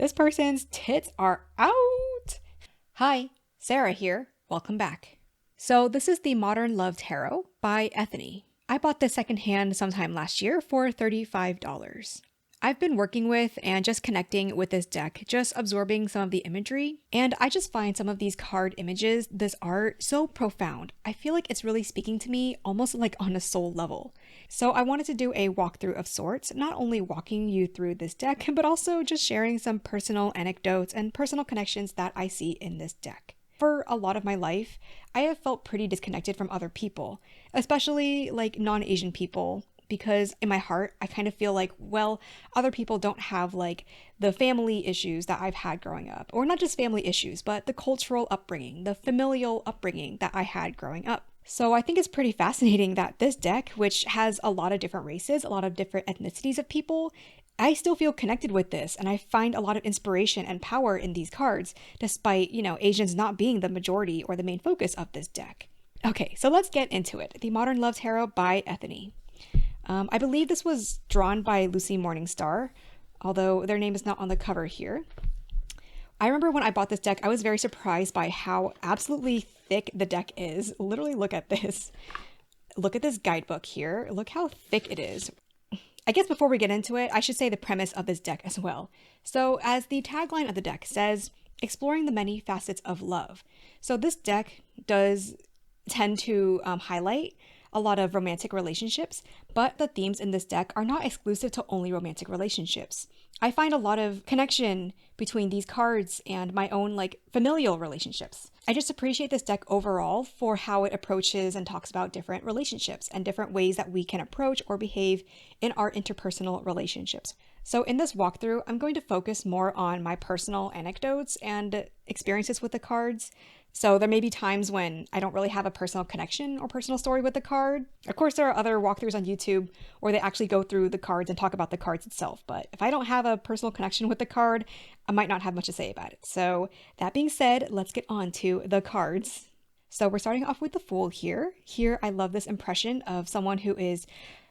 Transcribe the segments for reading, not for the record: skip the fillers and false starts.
This person's tits are out. Hi, Sarah here. Welcome back. So this is the Modern Love Tarot by Ethany. I bought this secondhand sometime last year for $35. I've been working with and just connecting with this deck, just absorbing some of the imagery, and I just find some of these card images, this art, so profound. I feel like it's really speaking to me almost like on a soul level. So I wanted to do a walkthrough of sorts, not only walking you through this deck, but also just sharing some personal anecdotes and personal connections that I see in this deck. For a lot of my life, I have felt pretty disconnected from other people, especially like non-Asian people, because in my heart, I kind of feel like, well, other people don't have like the family issues that I've had growing up, or not just family issues, but the cultural upbringing, the familial upbringing that I had growing up. So I think it's pretty fascinating that this deck, which has a lot of different races, a lot of different ethnicities of people, I still feel connected with this, and I find a lot of inspiration and power in these cards, despite, Asians not being the majority or the main focus of this deck. Okay, so let's get into it. The Modern Love Tarot by Ethany. I believe this was drawn by Lucy Morningstar, although their name is not on the cover here. I remember when I bought this deck, I was very surprised by how absolutely thick the deck is. Literally, look at this. Look at this guidebook here. Look how thick it is. I guess before we get into it, I should say the premise of this deck as well. So as the tagline of the deck says, exploring the many facets of love. So this deck does tend to highlight a lot of romantic relationships, but the themes in this deck are not exclusive to only romantic relationships. I find a lot of connection between these cards and my own like familial relationships. I just appreciate this deck overall for how it approaches and talks about different relationships and different ways that we can approach or behave in our interpersonal relationships. So in this walkthrough, I'm going to focus more on my personal anecdotes and experiences with the cards. So there may be times when I don't really have a personal connection or personal story with the card. Of course, there are other walkthroughs on YouTube where they actually go through the cards and talk about the cards itself. But if I don't have a personal connection with the card, I might not have much to say about it. So that being said, let's get on to the cards. So we're starting off with the Fool here. Here, I love this impression of someone who is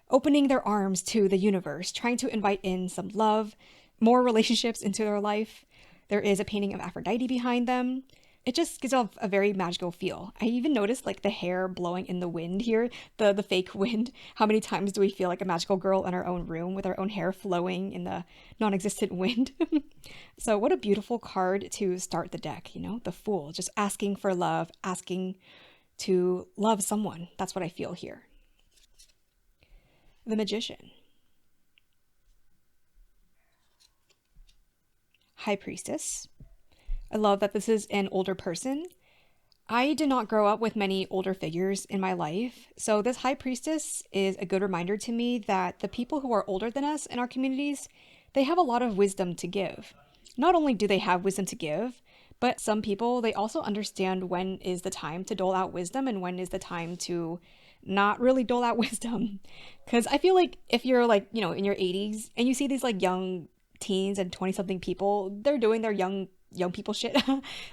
opening their arms to the universe, trying to invite in some love, more relationships into their life. There is a painting of Aphrodite behind them. It just gives off a very magical feel. I even noticed like the hair blowing in the wind here, the fake wind. How many times do we feel like a magical girl in our own room with our own hair flowing in the non-existent wind? So what a beautiful card to start the deck, the Fool, just asking for love, asking to love someone. That's what I feel here. The Magician. High Priestess. I love that this is an older person. I did not grow up with many older figures in my life, so this High Priestess is a good reminder to me that the people who are older than us in our communities, they have a lot of wisdom to give. Not only do they have wisdom to give, but some people, they also understand when is the time to dole out wisdom and when is the time to not really dole out wisdom. Because I feel like if you're like, in your 80s and you see these like young teens and 20-something people, they're doing their young people shit.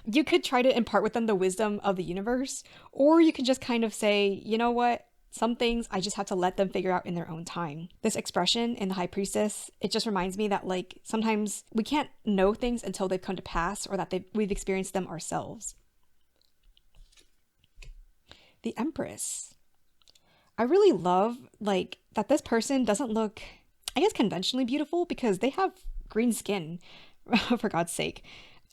You could try to impart with them the wisdom of the universe, or you can just kind of say, you know what? Some things I just have to let them figure out in their own time. This expression in the High Priestess, it just reminds me that like sometimes we can't know things until they've come to pass or that we've experienced them ourselves. The Empress. I really love like that this person doesn't look, I guess, conventionally beautiful because they have green skin, for God's sake.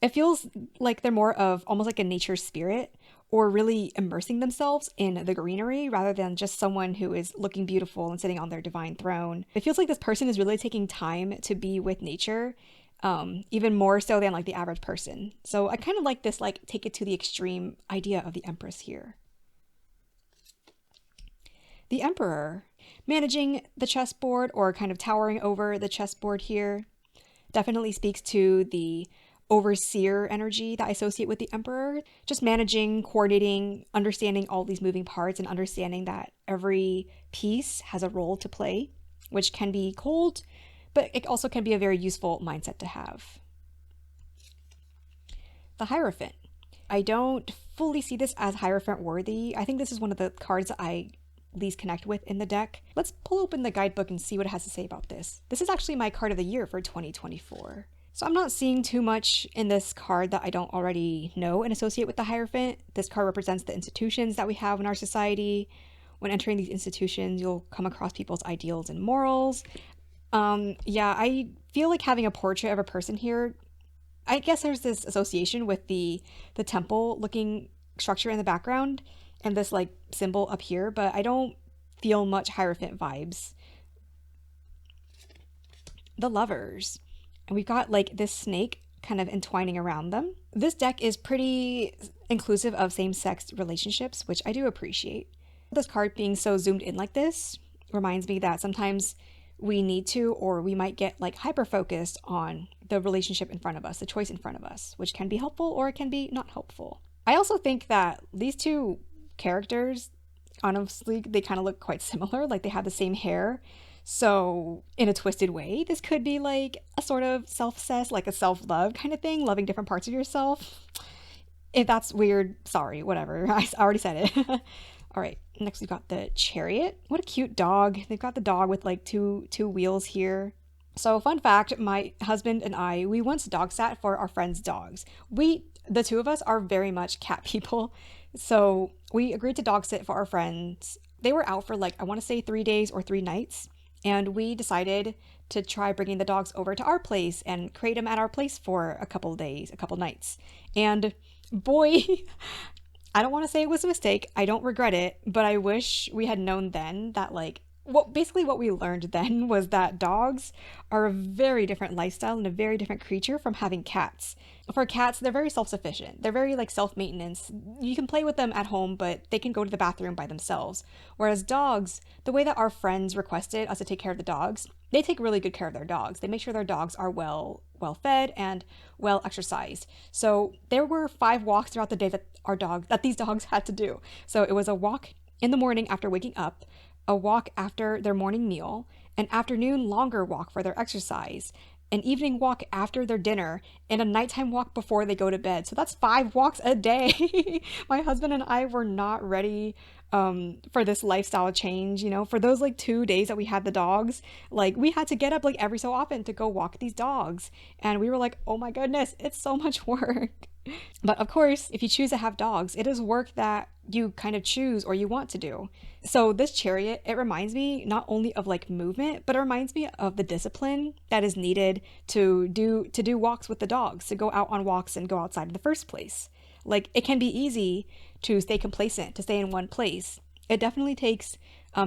It feels like they're more of almost like a nature spirit or really immersing themselves in the greenery rather than just someone who is looking beautiful and sitting on their divine throne. It feels like this person is really taking time to be with nature, even more so than like the average person. So I kind of like this like take it to the extreme idea of the Empress here. The Emperor, managing the chessboard or kind of towering over the chessboard here, definitely speaks to the overseer energy that I associate with the Emperor. Just managing, coordinating, understanding all these moving parts and understanding that every piece has a role to play, which can be cold, but it also can be a very useful mindset to have. The Hierophant. I don't fully see this as Hierophant worthy. I think this is one of the cards that I least connect with in the deck. Let's pull open the guidebook and see what it has to say about this. This is actually my card of the year for 2024. So I'm not seeing too much in this card that I don't already know and associate with the Hierophant. This card represents the institutions that we have in our society. When entering these institutions, you'll come across people's ideals and morals. Yeah, I feel like having a portrait of a person here, I guess there's this association with the temple looking structure in the background and this like symbol up here, but I don't feel much Hierophant vibes. The Lovers. And we've got like this snake kind of entwining around them. This deck is pretty inclusive of same-sex relationships, which I do appreciate. This card being so zoomed in like this reminds me that sometimes we need to, or we might get like hyper-focused on the relationship in front of us, the choice in front of us, which can be helpful or it can be not helpful. I also think that these two characters, honestly, they kind of look quite similar, like they have the same hair. So in a twisted way, this could be like a sort of self-obsessed, like a self-love kind of thing, loving different parts of yourself. If that's weird, sorry, whatever. I already said it. All right, next we've got the Chariot. What a cute dog. They've got the dog with like two wheels here. So fun fact, my husband and I, we once dog sat for our friends' dogs. The two of us are very much cat people. So we agreed to dog sit for our friends. They were out for like, I want to say 3 days or 3 nights. And we decided to try bringing the dogs over to our place and create them at our place for a couple days, a couple nights. And boy, I don't want to say it was a mistake. I don't regret it, but I wish we had known then that like, basically what we learned then was that dogs are a very different lifestyle and a very different creature from having cats. For cats, they're very self-sufficient. They're very like self-maintenance. You can play with them at home, but they can go to the bathroom by themselves. Whereas dogs, the way that our friends requested us to take care of the dogs, they take really good care of their dogs. They make sure their dogs are well fed and well exercised. So there were 5 walks throughout the day that these dogs had to do. So it was a walk in the morning after waking up, a walk after their morning meal, an afternoon longer walk for their exercise, an evening walk after their dinner, and a nighttime walk before they go to bed. So that's 5 walks a day. My husband and I were not ready for this lifestyle change, you know, for those like 2 days that we had the dogs, like we had to get up like every so often to go walk these dogs. And we were like, oh my goodness, it's so much work. But of course, if you choose to have dogs, it is work that you kind of choose or you want to do. So this Chariot, it reminds me not only of like movement, but it reminds me of the discipline that is needed to do walks with the dogs, to go out on walks and go outside in the first place. Like it can be easy to stay complacent, to stay in one place. It definitely takes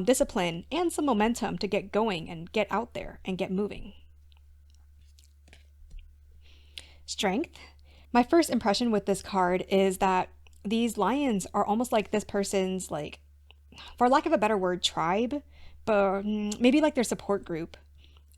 discipline and some momentum to get going and get out there and get moving. Strength. My first impression with this card is that these lions are almost like this person's, like, for lack of a better word, tribe, but maybe like their support group.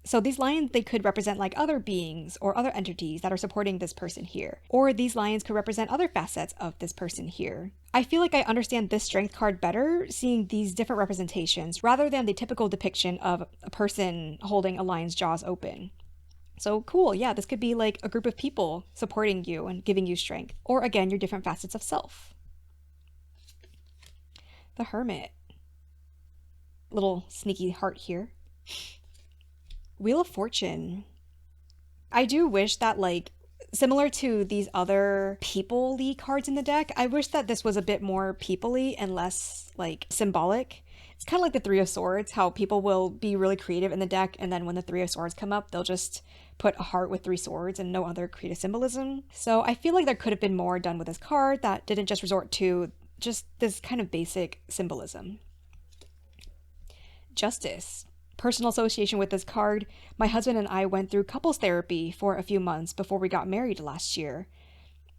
So these lions, they could represent like other beings or other entities that are supporting this person here. Or these lions could represent other facets of this person here. I feel like I understand this strength card better seeing these different representations rather than the typical depiction of a person holding a lion's jaws open. So cool, yeah, this could be like a group of people supporting you and giving you strength. Or again, your different facets of self. The Hermit. Little sneaky heart here. Wheel of Fortune. I do wish that, like, similar to these other people-y cards in the deck, I wish that this was a bit more people-y and less, like, symbolic. It's kind of like the Three of Swords, how people will be really creative in the deck, and then when the Three of Swords come up, they'll just put a heart with 3 swords and no other creative symbolism. So I feel like there could have been more done with this card that didn't just resort to just this kind of basic symbolism. Justice. Personal association with this card. My husband and I went through couples therapy for a few months before we got married last year.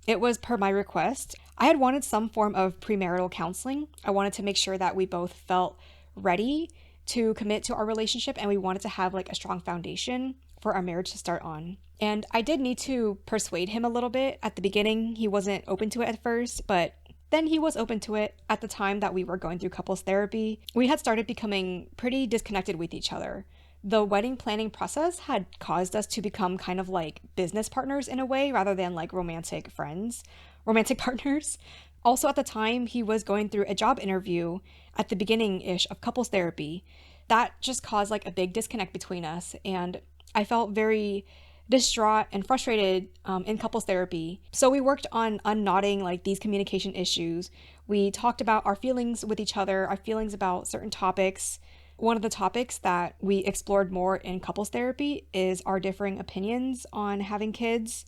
It was per my request. I had wanted some form of premarital counseling. I wanted to make sure that we both felt ready to commit to our relationship and we wanted to have like a strong foundation for our marriage to start on. And I did need to persuade him a little bit. At the beginning, he wasn't open to it at first, but then he was open to it. At the time that we were going through couples therapy, we had started becoming pretty disconnected with each other. The wedding planning process had caused us to become kind of like business partners in a way, rather than like romantic partners. Also at the time, he was going through a job interview at the beginning-ish of couples therapy. That just caused like a big disconnect between us, and I felt very distraught and frustrated in couples therapy. So we worked on unknotting like these communication issues. We talked about our feelings with each other, our feelings about certain topics. One of the topics that we explored more in couples therapy is our differing opinions on having kids.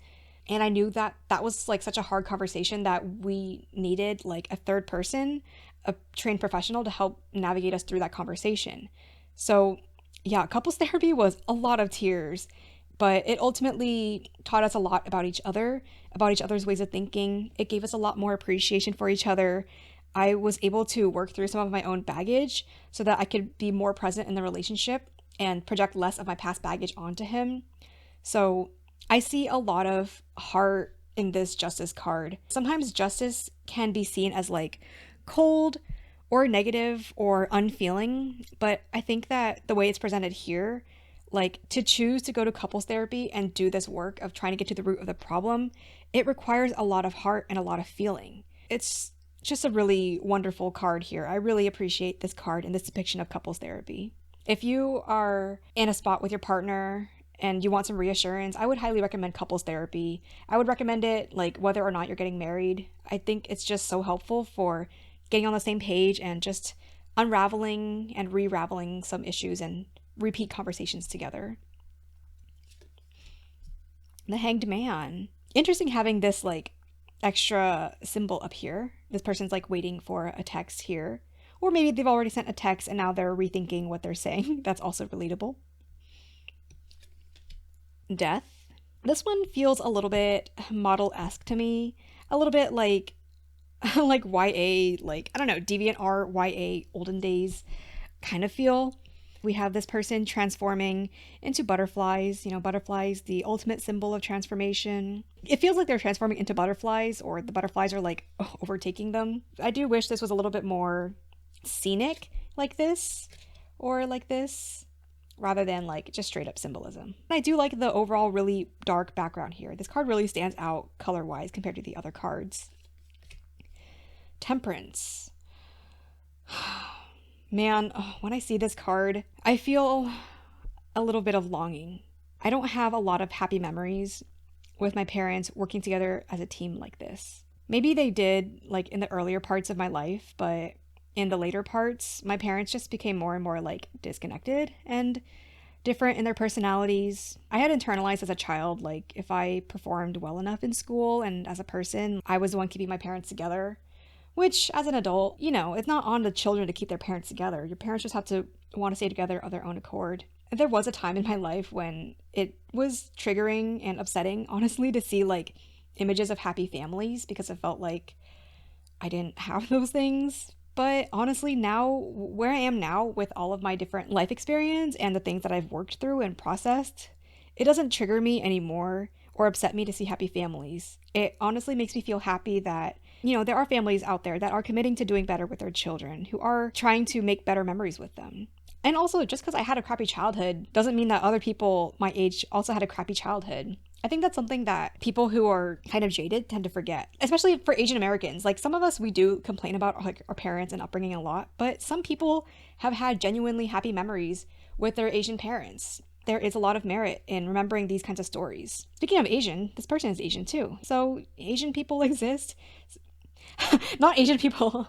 And I knew that that was like such a hard conversation that we needed like a third person, a trained professional to help navigate us through that conversation. So yeah, couples therapy was a lot of tears, but it ultimately taught us a lot about each other's ways of thinking. It gave us a lot more appreciation for each other. I was able to work through some of my own baggage so that I could be more present in the relationship and project less of my past baggage onto him. So I see a lot of heart in this justice card. Sometimes justice can be seen as like cold or negative or unfeeling, but I think that the way it's presented here, like to choose to go to couples therapy and do this work of trying to get to the root of the problem, it requires a lot of heart and a lot of feeling. It's just a really wonderful card here. I really appreciate this card and this depiction of couples therapy. If you are in a spot with your partner and you want some reassurance, I would highly recommend couples therapy. I would recommend it like whether or not you're getting married. I think it's just so helpful for getting on the same page and just unraveling and re-raveling some issues and repeat conversations together. The Hanged Man. Interesting having this like extra symbol up here. This person's like waiting for a text here. Or maybe they've already sent a text and now they're rethinking what they're saying. That's also relatable. Death. This one feels a little bit model-esque to me. A little bit like like YA, like, I don't know, DeviantArt, YA, olden days kind of feel. We have this person transforming into butterflies, butterflies, the ultimate symbol of transformation. It feels like they're transforming into butterflies or the butterflies are like overtaking them. I do wish this was a little bit more scenic like this or like this rather than like just straight up symbolism. I do like the overall really dark background here. This card really stands out color-wise compared to the other cards. Temperance. Man, when I see this card, I feel a little bit of longing. I don't have a lot of happy memories with my parents working together as a team like this. Maybe they did like in the earlier parts of my life, but in the later parts, my parents just became more and more like disconnected and different in their personalities. I had internalized as a child, like if I performed well enough in school and as a person, I was the one keeping my parents together. Which, as an adult, it's not on the children to keep their parents together. Your parents just have to want to stay together of their own accord. There was a time in my life when it was triggering and upsetting, honestly, to see, like, images of happy families because it felt like I didn't have those things. But honestly, now, where I am now with all of my different life experience and the things that I've worked through and processed, it doesn't trigger me anymore or upset me to see happy families. It honestly makes me feel happy that there are families out there that are committing to doing better with their children, who are trying to make better memories with them. And also, just because I had a crappy childhood doesn't mean that other people my age also had a crappy childhood. I think that's something that people who are kind of jaded tend to forget, especially for Asian Americans. Like some of us, we do complain about like our parents and upbringing a lot, but some people have had genuinely happy memories with their Asian parents. There is a lot of merit in remembering these kinds of stories. Speaking of Asian, this person is Asian too. So Asian people exist. Not Asian people.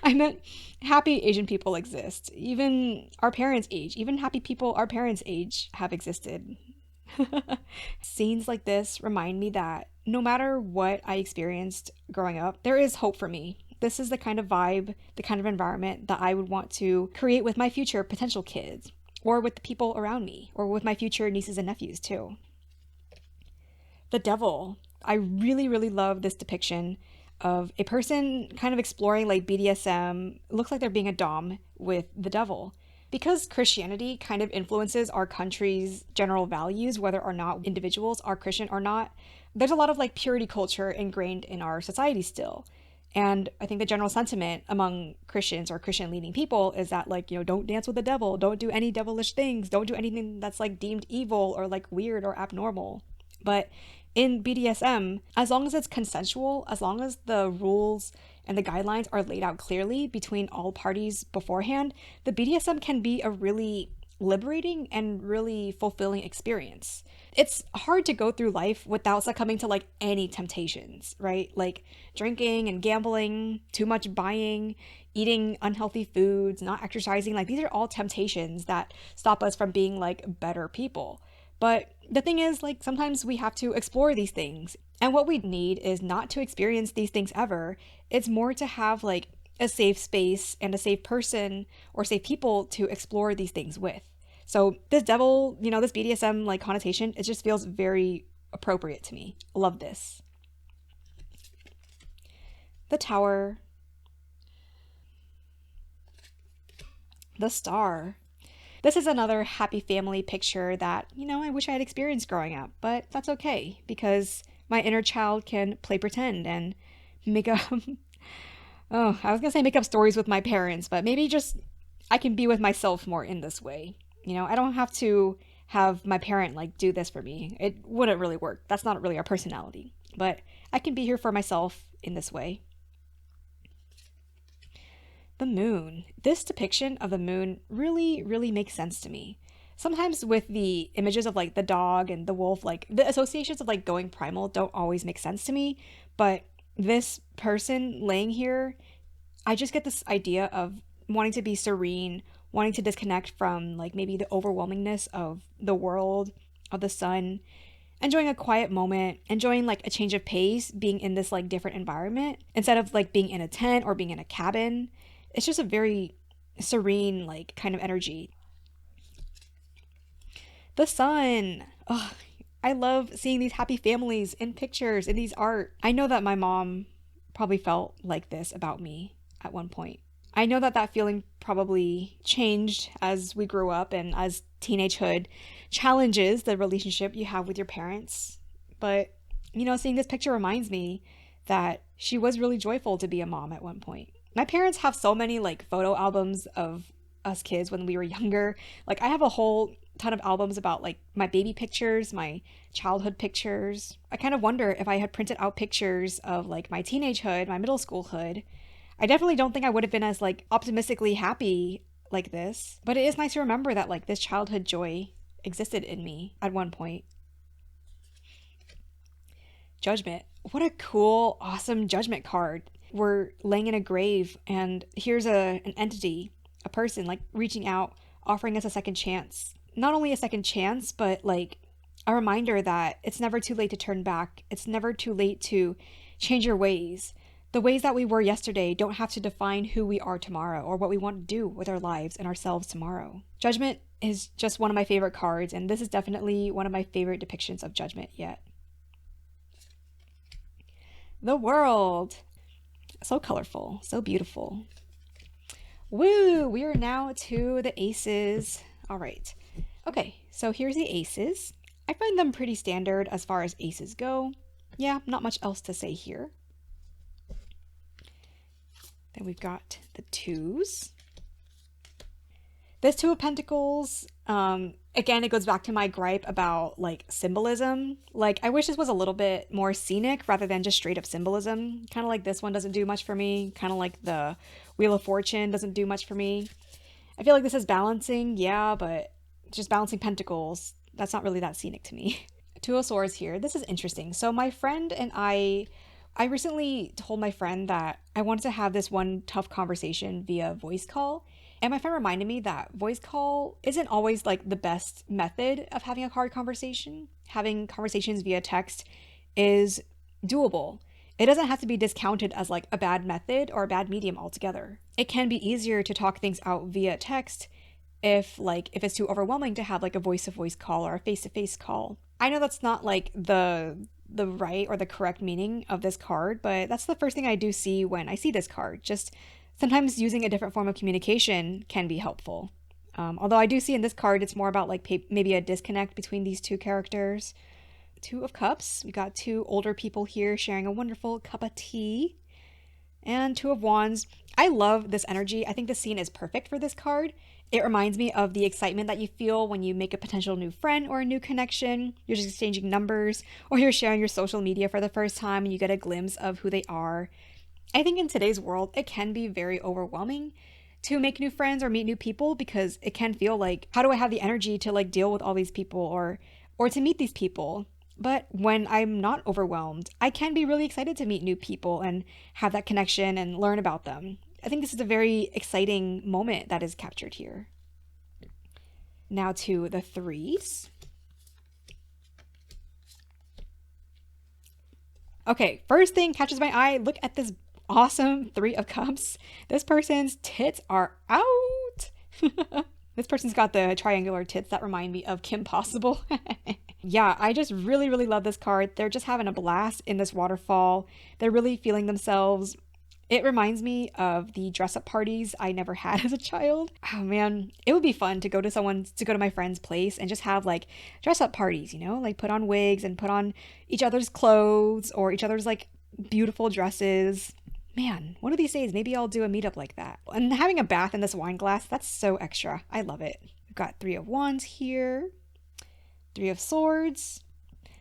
I meant happy Asian people exist. Even our parents' age, even happy people our parents' age have existed. Scenes like this remind me that no matter what I experienced growing up, there is hope for me. This is the kind of vibe, the kind of environment that I would want to create with my future potential kids, or with the people around me, or with my future nieces and nephews too. The Devil. I really, really love this depiction of a person kind of exploring like BDSM. It looks like they're being a dom with the devil. Because Christianity kind of influences our country's general values, whether or not individuals are Christian or not, there's a lot of like purity culture ingrained in our society still. And I think the general sentiment among Christians or Christian leaning people is that like, don't dance with the devil, don't do any devilish things, don't do anything that's like deemed evil or like weird or abnormal. But in BDSM, as long as it's consensual, as long as the rules and the guidelines are laid out clearly between all parties beforehand, the BDSM can be a really liberating and really fulfilling experience. It's hard to go through life without succumbing to like any temptations, right? Like drinking and gambling, too much buying, eating unhealthy foods, not exercising. Like these are all temptations that stop us from being like better people. But the thing is, like, sometimes we have to explore these things. And what we need is not to experience these things ever. It's more to have like a safe space and a safe person or safe people to explore these things with. So this devil, this BDSM like connotation, it just feels very appropriate to me. Love this. The Tower. The Star. This is another happy family picture that, I wish I had experienced growing up, but that's okay because my inner child can play pretend and make up, oh, I was gonna say make up stories with my parents, but maybe just I can be with myself more in this way. I don't have to have my parent like do this for me. It wouldn't really work. That's not really our personality, but I can be here for myself in this way. The moon. This depiction of the moon really, really makes sense to me. Sometimes with the images of like the dog and the wolf, like the associations of like going primal don't always make sense to me. But this person laying here, I just get this idea of wanting to be serene, wanting to disconnect from like maybe the overwhelmingness of the world, of the sun, enjoying a quiet moment, enjoying like a change of pace, being in this like different environment instead of like being in a tent or being in a cabin. It's just a very serene, like, kind of energy. The sun. Oh, I love seeing these happy families in pictures, in these art. I know that my mom probably felt like this about me at one point. I know that that feeling probably changed as we grew up and as teenagehood challenges the relationship you have with your parents. But, seeing this picture reminds me that she was really joyful to be a mom at one point. My parents have so many like photo albums of us kids when we were younger. Like I have a whole ton of albums about like my baby pictures, my childhood pictures. I kind of wonder if I had printed out pictures of like my teenagehood, my middle schoolhood. I definitely don't think I would have been as like optimistically happy like this, but it is nice to remember that like this childhood joy existed in me at one point. Judgment. What a cool, awesome judgment card. We're laying in a grave and here's an entity, a person like reaching out, offering us a second chance. Not only a second chance, but like a reminder that it's never too late to turn back. It's never too late to change your ways. The ways that we were yesterday don't have to define who we are tomorrow or what we want to do with our lives and ourselves tomorrow. Judgment is just one of my favorite cards, and this is definitely one of my favorite depictions of judgment yet. The World. So colorful, so beautiful. Woo! We are now to the aces. All right. Okay, so here's the aces. I find them pretty standard as far as aces go. Yeah, not much else to say here. Then we've got the twos. This Two of Pentacles, again, it goes back to my gripe about like symbolism. Like I wish this was a little bit more scenic rather than just straight up symbolism. Kind of like this one doesn't do much for me. Kind of like the Wheel of Fortune doesn't do much for me. I feel like this is balancing, yeah, but just balancing pentacles, that's not really that scenic to me. Two of Swords here. This is interesting. So my friend and I recently told my friend that I wanted to have this one tough conversation via voice call. And my friend reminded me that voice call isn't always like the best method of having a hard conversation. Having conversations via text is doable. It doesn't have to be discounted as like a bad method or a bad medium altogether. It can be easier to talk things out via text if it's too overwhelming to have like a voice-to-voice call or a face-to-face call. I know that's not like the right or the correct meaning of this card, but that's the first thing I do see when I see this card. Just sometimes using a different form of communication can be helpful. Although I do see in this card, it's more about like maybe a disconnect between these two characters. Two of Cups. We got two older people here sharing a wonderful cup of tea. And Two of Wands. I love this energy. I think this scene is perfect for this card. It reminds me of the excitement that you feel when you make a potential new friend or a new connection. You're just exchanging numbers, or you're sharing your social media for the first time and you get a glimpse of who they are. I think in today's world, it can be very overwhelming to make new friends or meet new people, because it can feel like, how do I have the energy to like deal with all these people or to meet these people? But when I'm not overwhelmed, I can be really excited to meet new people and have that connection and learn about them. I think this is a very exciting moment that is captured here. Now to the threes. Okay, first thing catches my eye. Look at this awesome Three of Cups. This person's tits are out. This person's got the triangular tits that remind me of Kim Possible. Yeah, I just really, really love this card. They're just having a blast in this waterfall. They're really feeling themselves. It reminds me of the dress-up parties I never had as a child. Oh man, it would be fun to go to my friend's place and just have like dress-up parties, you know, like put on wigs and put on each other's clothes or each other's like beautiful dresses. Man, one of these days, maybe I'll do a meetup like that. And having a bath in this wine glass, that's so extra. I love it. We've got Three of Wands here, Three of Swords.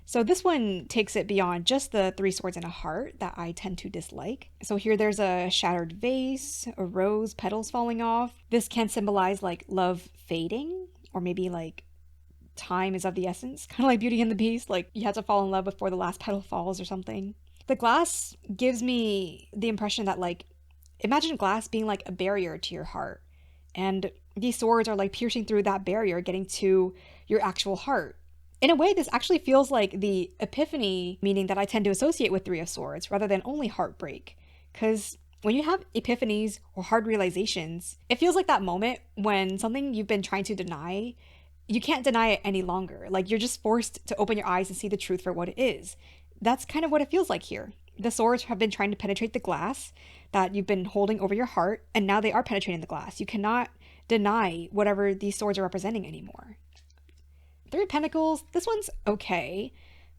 So this one takes it beyond just the three swords and a heart that I tend to dislike. So here there's a shattered vase, a rose, petals falling off. This can symbolize like love fading, or maybe like time is of the essence. Kind of like Beauty and the Beast, like you have to fall in love before the last petal falls or something. The glass gives me the impression that like, imagine glass being like a barrier to your heart. And these swords are like piercing through that barrier, getting to your actual heart. In a way, this actually feels like the epiphany meaning that I tend to associate with Three of Swords rather than only heartbreak. Because when you have epiphanies or hard realizations, it feels like that moment when something you've been trying to deny, you can't deny it any longer. Like you're just forced to open your eyes and see the truth for what it is. That's kind of what it feels like here. The swords have been trying to penetrate the glass that you've been holding over your heart, and now they are penetrating the glass. You cannot deny whatever these swords are representing anymore. Three of Pentacles, this one's okay.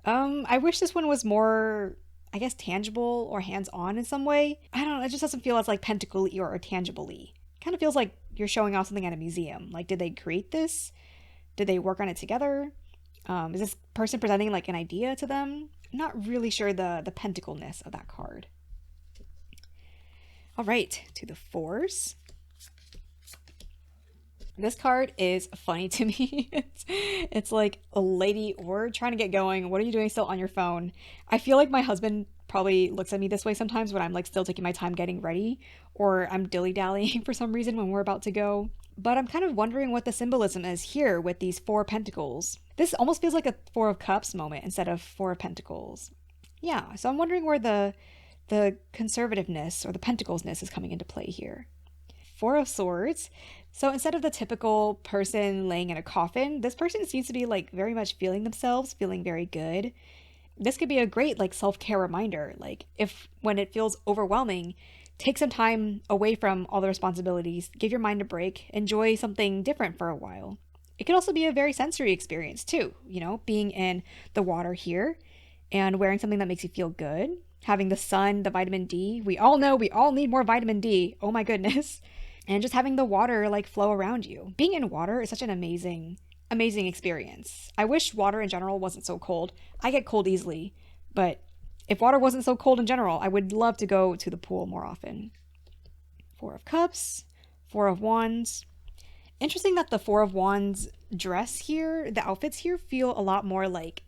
I wish this one was more, I guess, tangible or hands-on in some way. I don't know, it just doesn't feel as like pentacle-y or tangible-y. Kind of feels like you're showing off something at a museum. Like, did they create this? Did they work on it together? Is this person presenting like an idea to them? I'm not really sure the pentacleness of that card. All right, to the fours. This card is funny to me. It's like a lady, we're trying to get going. What are you doing still on your phone? I feel like my husband probably looks at me this way sometimes when I'm like still taking my time getting ready, or I'm dilly-dallying for some reason when we're about to go. But I'm kind of wondering what the symbolism is here with these Four of Pentacles. This almost feels like a Four of Cups moment instead of Four of Pentacles. Yeah, so I'm wondering where the conservativeness or the pentaclesness is coming into play here. Four of Swords. So instead of the typical person laying in a coffin, this person seems to be like very much feeling themselves, feeling very good. This could be a great like self-care reminder. Like if when it feels overwhelming, take some time away from all the responsibilities, give your mind a break, enjoy something different for a while. It could also be a very sensory experience too, you know, being in the water here and wearing something that makes you feel good, having the sun, the vitamin D. We all know we all need more vitamin D. Oh my goodness. And just having the water like flow around you. Being in water is such an amazing experience. I wish water in general wasn't so cold. I get cold easily, but if water wasn't so cold in general, I would love to go to the pool more often. Four of Cups, Four of Wands. Interesting that the Four of Wands dress here, the outfits here feel a lot more like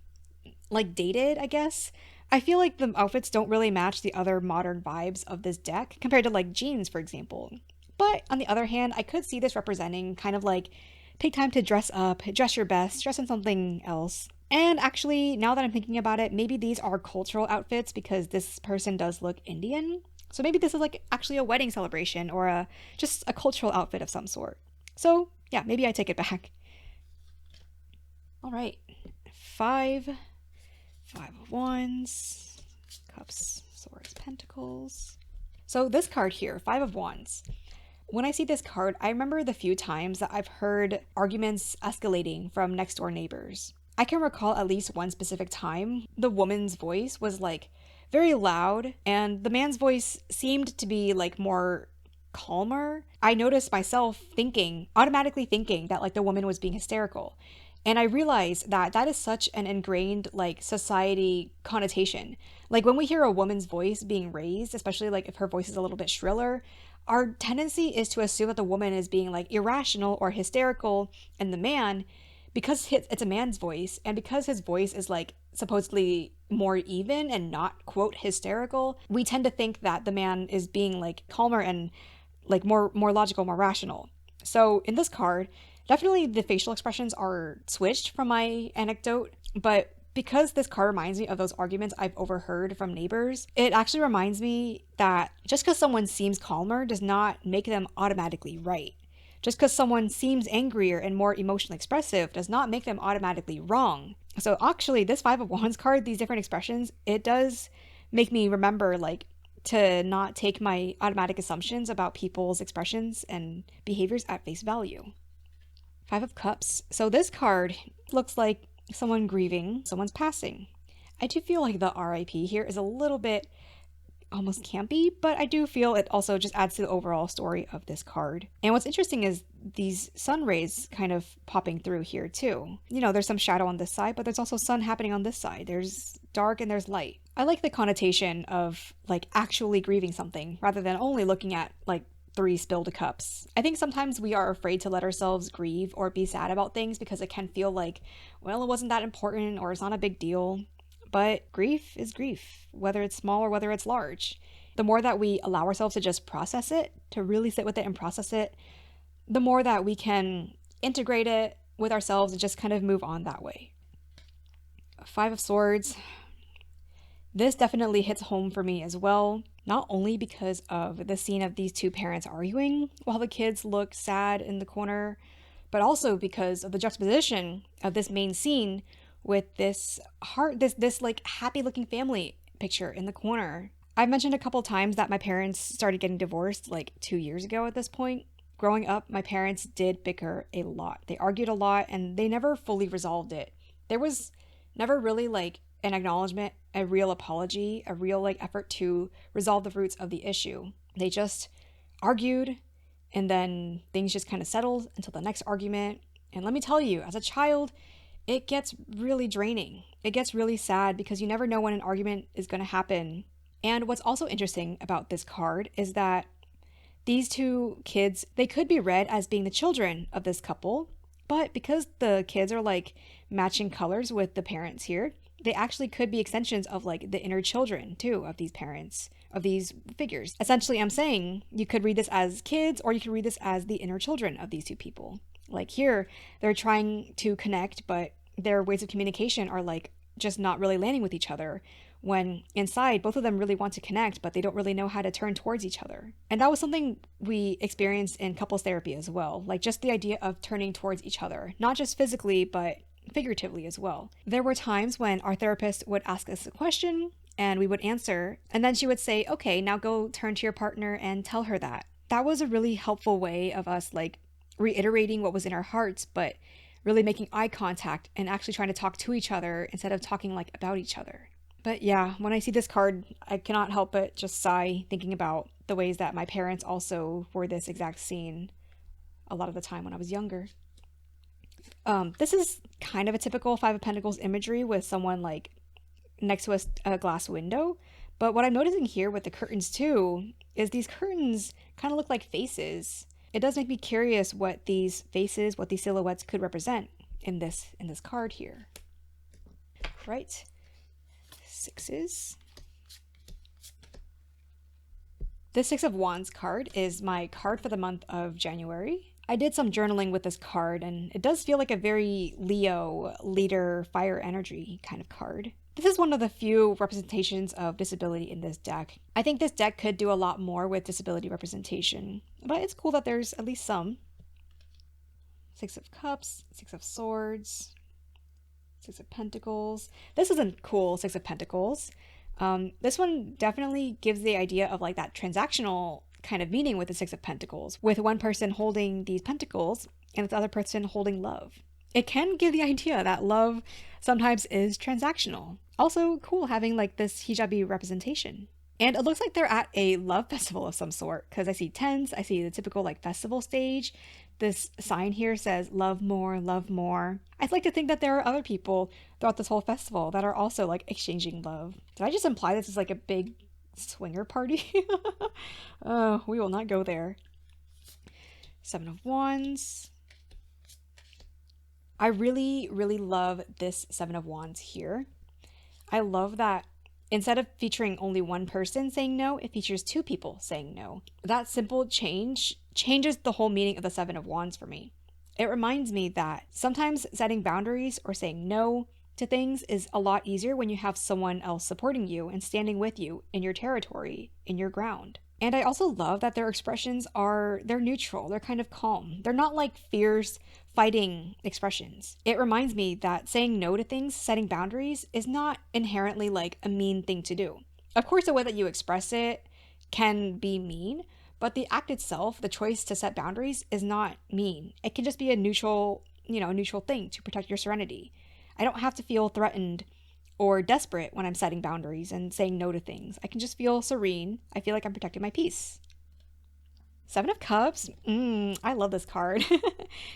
dated, I guess. I feel like the outfits don't really match the other modern vibes of this deck compared to like jeans, for example. But on the other hand, I could see this representing kind of like take time to dress up, dress your best, dress in something else. And actually, now that I'm thinking about it, maybe these are cultural outfits because this person does look Indian. So maybe this is like actually a wedding celebration or just a cultural outfit of some sort. So yeah, maybe I take it back. All right, Five of Wands, Cups, Swords, Pentacles. So this card here, Five of Wands. When I see this card, I remember the few times that I've heard arguments escalating from next door neighbors. I can recall at least one specific time the woman's voice was like very loud and the man's voice seemed to be like more calmer. I noticed myself automatically thinking that like the woman was being hysterical. And I realized that that is such an ingrained like society connotation. Like when we hear a woman's voice being raised, especially like if her voice is a little bit shriller, our tendency is to assume that the woman is being like irrational or hysterical, and the man, because it's a man's voice and because his voice is like supposedly more even and not quote hysterical, we tend to think that the man is being like calmer and like more logical, more rational. So in this card, definitely the facial expressions are switched from my anecdote, but because this card reminds me of those arguments I've overheard from neighbors, it actually reminds me that just because someone seems calmer does not make them automatically right. Just because someone seems angrier and more emotionally expressive does not make them automatically wrong. So actually, this Five of Wands card, these different expressions, it does make me remember like to not take my automatic assumptions about people's expressions and behaviors at face value. Five of Cups. So this card looks like someone grieving, someone's passing. I do feel like the RIP here is a little bit almost campy, but I do feel it also just adds to the overall story of this card. And what's interesting is these sun rays kind of popping through here too. You know, there's some shadow on this side, but there's also sun happening on this side. There's dark and there's light. I like the connotation of like actually grieving something rather than only looking at like 3 spilled cups. I think sometimes we are afraid to let ourselves grieve or be sad about things because it can feel like, well, it wasn't that important or it's not a big deal. But grief is grief, whether it's small or whether it's large. The more that we allow ourselves to just process it, to really sit with it and process it, the more that we can integrate it with ourselves and just kind of move on that way. Five of Swords. This definitely hits home for me as well, not only because of the scene of these two parents arguing while the kids look sad in the corner, but also because of the juxtaposition of this main scene with this this like happy looking family picture in the corner. I've mentioned a couple times that my parents started getting divorced like 2 years ago at this point. Growing up, my parents did bicker a lot. They argued a lot and they never fully resolved it. There was never really like an acknowledgement, a real apology, a real like effort to resolve the roots of the issue. They just argued and then things just kind of settled until the next argument. And let me tell you, as a child, it gets really draining. It gets really sad because you never know when an argument is going to happen. And what's also interesting about this card is that these two kids, they could be read as being the children of this couple, but because the kids are like matching colors with the parents here, they actually could be extensions of like the inner children too of these parents, of these figures. Essentially, I'm saying you could read this as kids or you could read this as the inner children of these two people. Like here, they're trying to connect, but their ways of communication are like just not really landing with each other. When inside, both of them really want to connect, but they don't really know how to turn towards each other. And that was something we experienced in couples therapy as well. Like just the idea of turning towards each other, not just physically, but figuratively as well. There were times when our therapist would ask us a question and we would answer, and then she would say, okay, now go turn to your partner and tell her that. That was a really helpful way of us like reiterating what was in our hearts, but really making eye contact and actually trying to talk to each other instead of talking like about each other. But yeah, when I see this card, I cannot help but just sigh thinking about the ways that my parents also were this exact scene a lot of the time when I was younger. This is kind of a typical Five of Pentacles imagery with someone like next to a glass window. But what I'm noticing here with the curtains too is these curtains kind of look like faces. It does make me curious what these faces, what these silhouettes could represent in this card here. Right. Sixes. This Six of Wands card is my card for the month of January. I did some journaling with this card and it does feel like a very Leo, leader, fire energy kind of card. This is one of the few representations of disability in this deck. I think this deck could do a lot more with disability representation, but it's cool that there's at least some. Six of Cups, Six of Swords, Six of Pentacles. This is a cool Six of Pentacles. This one definitely gives the idea of like that transactional kind of meaning with the Six of Pentacles, with one person holding these pentacles and the other person holding love. It can give the idea that love sometimes is transactional. Also cool having like this hijabi representation. And it looks like they're at a love festival of some sort because I see tents, I see the typical like festival stage. this sign here says love more, love more. I'd like to think that there are other people throughout this whole festival that are also like exchanging love. Did I just imply this is like a big swinger party? Oh, we will not go there. Seven of Wands. I really, really love this Seven of Wands here. I love that instead of featuring only one person saying no, it features two people saying no. That simple change changes the whole meaning of the Seven of Wands for me. It reminds me that sometimes setting boundaries or saying no to things is a lot easier when you have someone else supporting you and standing with you in your territory, in your ground. And I also love that their expressions they're neutral, they're kind of calm. They're not like fierce, fighting expressions. It reminds me that saying no to things, setting boundaries, is not inherently like a mean thing to do. Of course, the way that you express it can be mean, but the act itself, the choice to set boundaries, is not mean. It can just be a neutral thing to protect your serenity. I don't have to feel threatened or desperate when I'm setting boundaries and saying no to things. I can just feel serene. I feel like I'm protecting my peace. Seven of Cups. I love this card.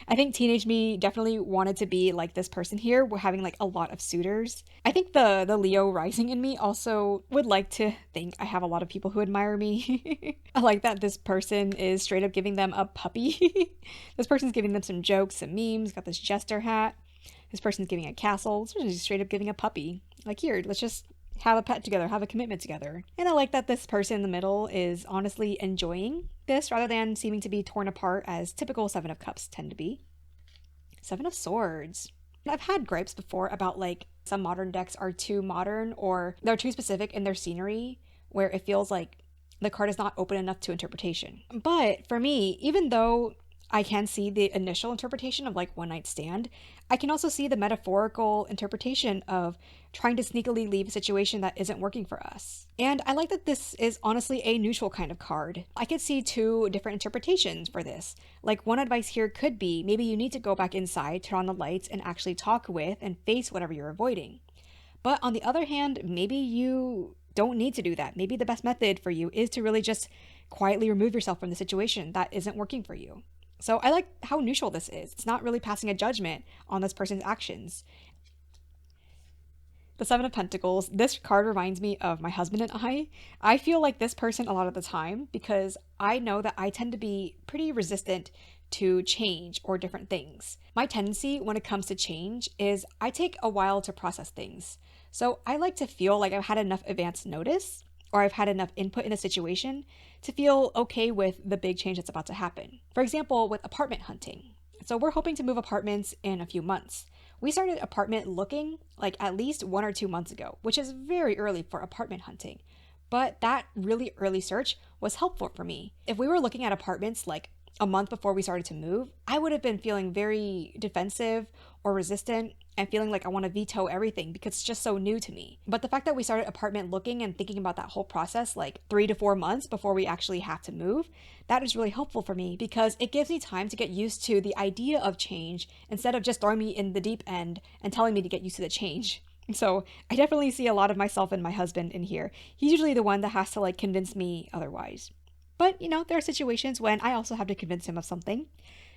I think teenage me definitely wanted to be like this person here. We're having like a lot of suitors. I think the Leo rising in me also would like to think I have a lot of people who admire me. I like that this person is straight up giving them a puppy. This person's giving them some jokes, some memes, got this jester hat. This person's giving a castle. This person's straight up giving a puppy. Like, here, let's just have a pet together, have a commitment together. And I like that this person in the middle is honestly enjoying this rather than seeming to be torn apart as typical Seven of Cups tend to be. Seven of Swords. I've had gripes before about like some modern decks are too modern or they're too specific in their scenery where it feels like the card is not open enough to interpretation. But for me, even though I can see the initial interpretation of like one night stand, I can also see the metaphorical interpretation of trying to sneakily leave a situation that isn't working for us. And I like that this is honestly a neutral kind of card. I could see two different interpretations for this. Like one advice here could be maybe you need to go back inside, turn on the lights, and actually talk with and face whatever you're avoiding. But on the other hand, maybe you don't need to do that. Maybe the best method for you is to really just quietly remove yourself from the situation that isn't working for you. So I like how neutral this is. It's not really passing a judgment on this person's actions. The Seven of Pentacles, this card reminds me of my husband and I. I feel like this person a lot of the time because I know that I tend to be pretty resistant to change or different things. My tendency when it comes to change is I take a while to process things. So I like to feel like I've had enough advance notice or I've had enough input in a situation to feel okay with the big change that's about to happen. For example, with apartment hunting. So we're hoping to move apartments in a few months. We started apartment looking like at least 1 or 2 months ago, which is very early for apartment hunting. But that really early search was helpful for me. If we were looking at apartments like a month before we started to move, I would have been feeling very defensive or resistant and feeling like I want to veto everything because it's just so new to me. But the fact that we started apartment looking and thinking about that whole process like 3 to 4 months before we actually have to move, that is really helpful for me because it gives me time to get used to the idea of change instead of just throwing me in the deep end and telling me to get used to the change. So I definitely see a lot of myself and my husband in here. He's usually the one that has to like convince me otherwise. But, there are situations when I also have to convince him of something.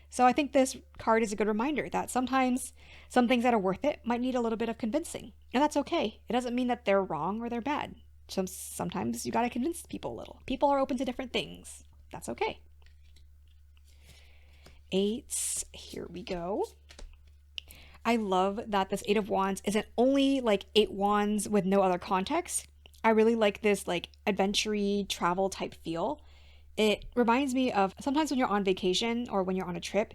So I think this card is a good reminder that sometimes some things that are worth it might need a little bit of convincing. And that's okay. It doesn't mean that they're wrong or they're bad. Sometimes you gotta convince people a little. People are open to different things. That's okay. Eights. Here we go. I love that this Eight of Wands isn't only like 8 wands with no other context. I really like this like adventure-y travel type feel. It reminds me of sometimes when you're on vacation or when you're on a trip,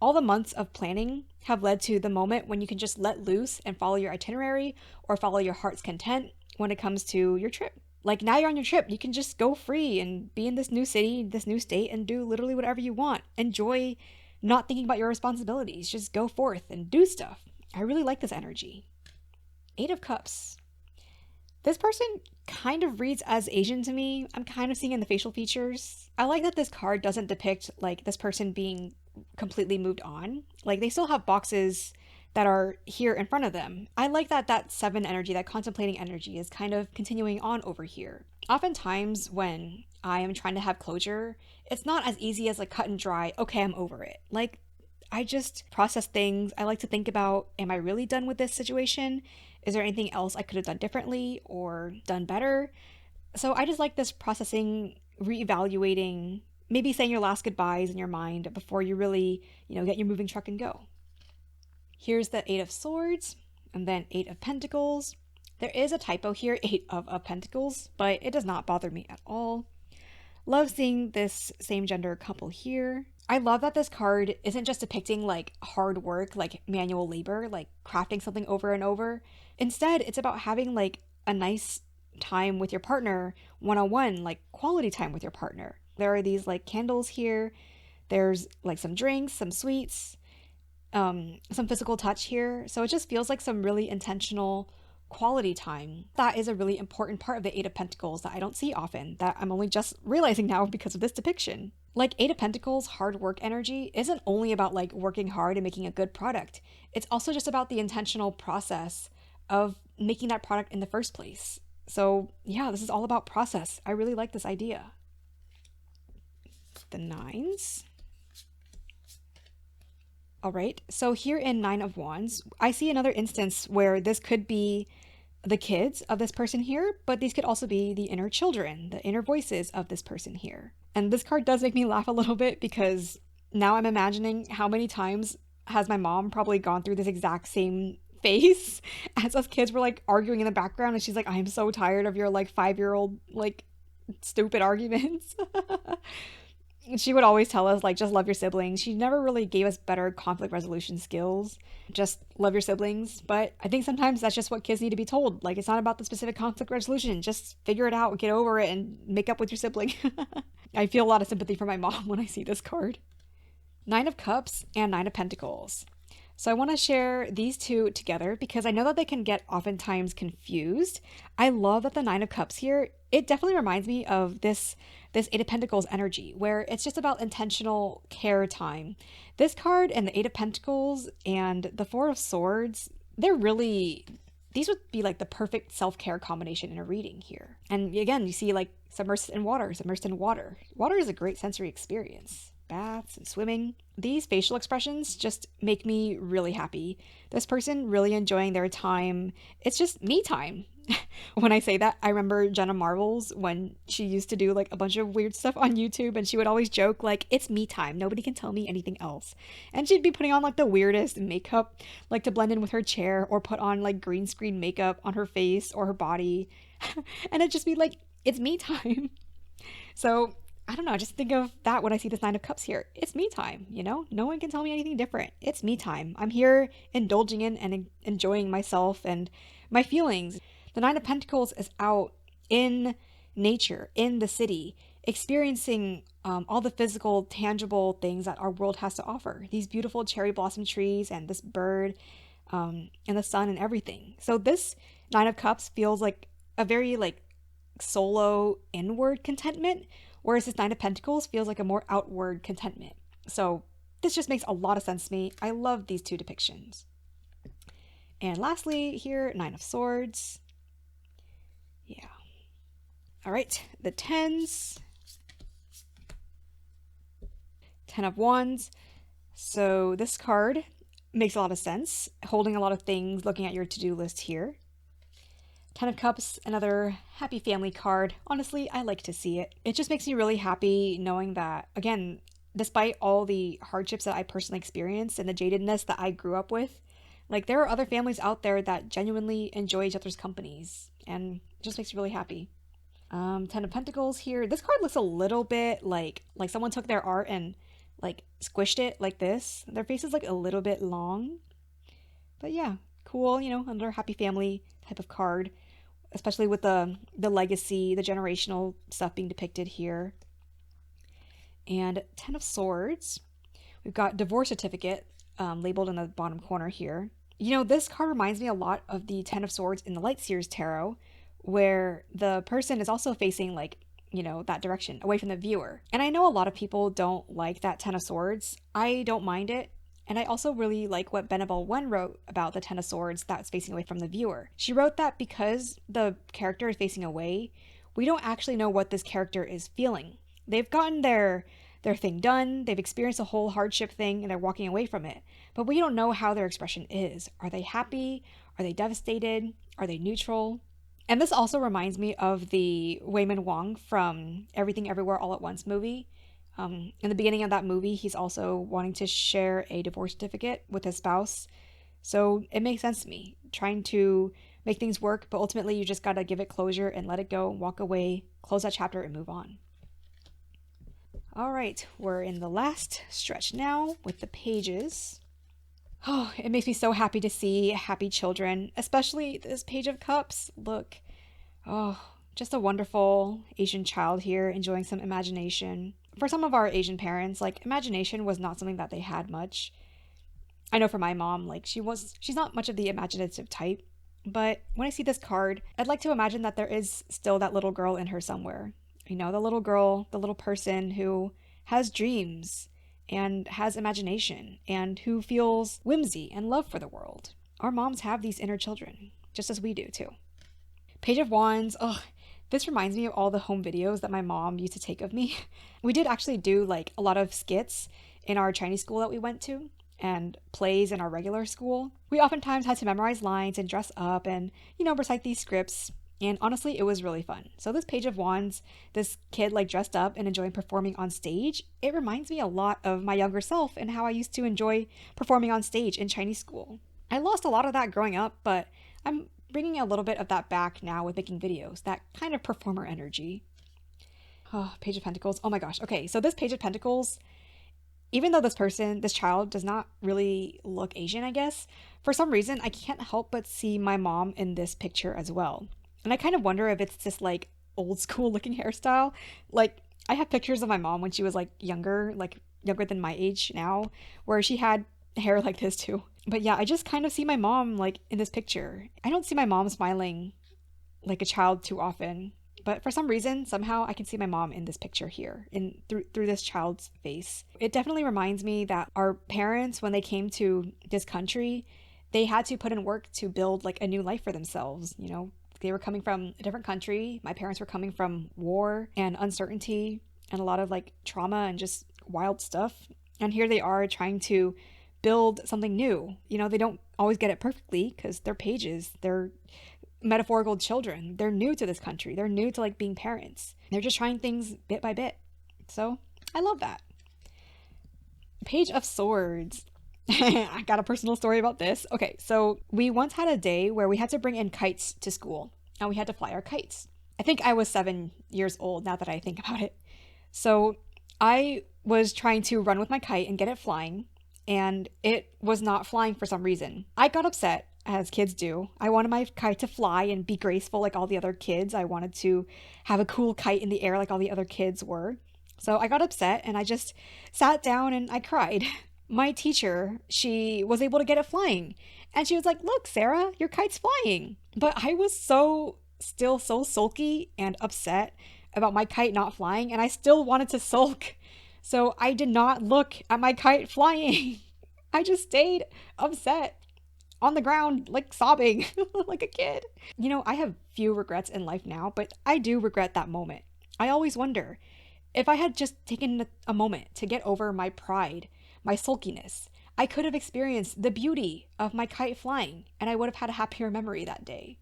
all the months of planning have led to the moment when you can just let loose and follow your itinerary or follow your heart's content when it comes to your trip. Like now you're on your trip, you can just go free and be in this new city, this new state, and do literally whatever you want. Enjoy not thinking about your responsibilities. Just go forth and do stuff. I really like this energy. Eight of Cups. This person kind of reads as Asian to me. I'm kind of seeing in the facial features. I like that this card doesn't depict like this person being completely moved on. Like they still have boxes that are here in front of them. I like that that 7 energy, that contemplating energy, is kind of continuing on over here. Oftentimes, when I am trying to have closure, it's not as easy as like cut and dry, okay, I'm over it. Like, I just process things. I like to think about, am I really done with this situation? Is there anything else I could have done differently or done better? So I just like this processing, reevaluating, maybe saying your last goodbyes in your mind before you really, get your moving truck and go. Here's the 8 of Swords, and then 8 of Pentacles. There is a typo here, 8 of Pentacles, but it does not bother me at all. Love seeing this same gender couple here. I love that this card isn't just depicting like hard work, like manual labor, like crafting something over and over. Instead, it's about having like a nice time with your partner, one-on-one, like quality time with your partner. There are these like candles here. There's like some drinks, some sweets, some physical touch here. So it just feels like some really intentional quality time. That is a really important part of the 8 of Pentacles that I don't see often, that I'm only just realizing now because of this depiction. Like 8 of Pentacles, hard work energy isn't only about like working hard and making a good product. It's also just about the intentional process of making that product in the first place. So yeah, this is all about process. I really like this idea. The 9s. All right, so here in 9 of Wands, I see another instance where this could be the kids of this person here, but these could also be the inner children, the inner voices of this person here. And this card does make me laugh a little bit because now I'm imagining how many times has my mom probably gone through this exact same phase as us kids were like arguing in the background, and she's like, I am so tired of your like 5-year-old like stupid arguments. She would always tell us, like, just love your siblings. She never really gave us better conflict resolution skills. Just love your siblings. But I think sometimes that's just what kids need to be told. Like, it's not about the specific conflict resolution. Just figure it out, get over it, and make up with your sibling. I feel a lot of sympathy for my mom when I see this card. 9 of Cups and 9 of Pentacles. So I want to share these two together because I know that they can get oftentimes confused. I love that the 9 of Cups here, it definitely reminds me of this 8 of Pentacles energy where it's just about intentional care time. This card and the 8 of Pentacles and the 4 of Swords, these would be like the perfect self-care combination in a reading here. And again, you see like submersed in water. Water is a great sensory experience. Baths and swimming. These facial expressions just make me really happy. This person really enjoying their time. It's just me time. When I say that, I remember Jenna Marbles when she used to do like a bunch of weird stuff on YouTube, and she would always joke like, it's me time. Nobody can tell me anything else. And she'd be putting on like the weirdest makeup, like to blend in with her chair, or put on like green screen makeup on her face or her body. And it'd just be like, it's me time. So I don't know, just think of that when I see this 9 of Cups here. It's me time, No one can tell me anything different. It's me time. I'm here indulging in and enjoying myself and my feelings. The 9 of Pentacles is out in nature, in the city, experiencing all the physical, tangible things that our world has to offer. These beautiful cherry blossom trees and this bird and the sun and everything. So this 9 of Cups feels like a very like solo inward contentment, whereas this 9 of Pentacles feels like a more outward contentment. So this just makes a lot of sense to me. I love these two depictions. And lastly here, 9 of Swords. Yeah. All right, the 10s. 10 of Wands. So this card makes a lot of sense. Holding a lot of things, looking at your to-do list here. 10 of Cups, another happy family card. Honestly, I like to see it. It just makes me really happy knowing that, again, despite all the hardships that I personally experienced and the jadedness that I grew up with, like there are other families out there that genuinely enjoy each other's companies, and it just makes me really happy. 10 of Pentacles here. This card looks a little bit like someone took their art and like squished it like this. Their face is like a little bit long. But yeah, cool, another happy family type of card, especially with the legacy, the generational stuff being depicted here. And 10 of Swords. We've got divorce certificate labeled in the bottom corner here. This card reminds me a lot of the 10 of Swords in the Light Seers Tarot, where the person is also facing like, that direction away from the viewer. And I know a lot of people don't like that 10 of Swords. I don't mind it. And I also really like what Benabel 1 wrote about the Ten of Swords that's facing away from the viewer. She wrote that because the character is facing away, we don't actually know what this character is feeling. They've gotten their thing done, they've experienced a whole hardship thing, and they're walking away from it. But we don't know how their expression is. Are they happy? Are they devastated? Are they neutral? And this also reminds me of the Wayman Wong from Everything Everywhere All at Once movie. In the beginning of that movie, he's also wanting to share a divorce certificate with his spouse. So it makes sense to me, trying to make things work, but ultimately you just gotta give it closure and let it go, walk away, close that chapter and move on. All right, we're in the last stretch now with the pages. Oh, it makes me so happy to see happy children, especially this Page of Cups. Look, oh, just a wonderful Asian child here enjoying some imagination. For some of our Asian parents, like, imagination was not something that they had much. I know for my mom, like, she's not much of the imaginative type, but when I see this card, I'd like to imagine that there is still that little girl in her somewhere. You know, the little girl, the little person who has dreams and has imagination and who feels whimsy and love for the world. Our moms have these inner children, just as we do too. Page of Wands, this reminds me of all the home videos that my mom used to take of me. We did actually do like a lot of skits in our Chinese school that we went to and plays in our regular school. We oftentimes had to memorize lines and dress up and, recite these scripts. And honestly, it was really fun. So this Page of Wands, this kid like dressed up and enjoying performing on stage, it reminds me a lot of my younger self and how I used to enjoy performing on stage in Chinese school. I lost a lot of that growing up, but I'm bringing a little bit of that back now with making videos, that kind of performer energy. Oh, Page of Pentacles. Oh my gosh. Okay, so this Page of Pentacles, even though this child does not really look Asian, I guess, for some reason, I can't help but see my mom in this picture as well. And I kind of wonder if it's just like old school looking hairstyle. Like, I have pictures of my mom when she was like younger than my age now, where she had hair like this too. But yeah, I just kind of see my mom like in this picture. I don't see my mom smiling like a child too often, but for some reason, somehow I can see my mom in this picture here, through this child's face. It definitely reminds me that our parents, when they came to this country, they had to put in work to build like a new life for themselves, They were coming from a different country. My parents were coming from war and uncertainty and a lot of like trauma and just wild stuff. And here they are trying to build something new. They don't always get it perfectly because they're pages. They're metaphorical children. They're new to this country. They're new to like being parents. They're just trying things bit by bit. So I love that. Page of Swords. I got a personal story about this. Okay, so we once had a day where we had to bring in kites to school and we had to fly our kites. I think I was 7 years old now that I think about it. So I was trying to run with my kite and get it flying, and it was not flying for some reason. I got upset, as kids do. I wanted my kite to fly and be graceful like all the other kids. I wanted to have a cool kite in the air like all the other kids were. So I got upset and I just sat down and I cried. My teacher, she was able to get it flying. And she was like, "Look, Sarah, your kite's flying." But I was still so sulky and upset about my kite not flying, and I still wanted to sulk. So I did not look at my kite flying. I just stayed upset on the ground, like sobbing like a kid. I have few regrets in life now, but I do regret that moment. I always wonder if I had just taken a moment to get over my pride, my sulkiness, I could have experienced the beauty of my kite flying, and I would have had a happier memory that day.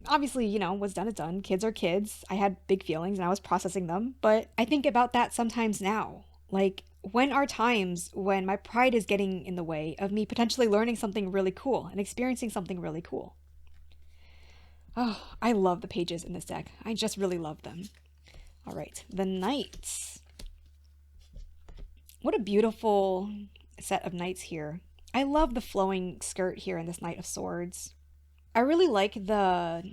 Obviously, what's done is done. Kids are kids. I had big feelings and I was processing them, but I think about that sometimes now. Like, when are times when my pride is getting in the way of me potentially learning something really cool and experiencing something really cool? Oh, I love the pages in this deck. I just really love them. All right, the Knights. What a beautiful set of knights here. I love the flowing skirt here in this Knight of Swords. I really like the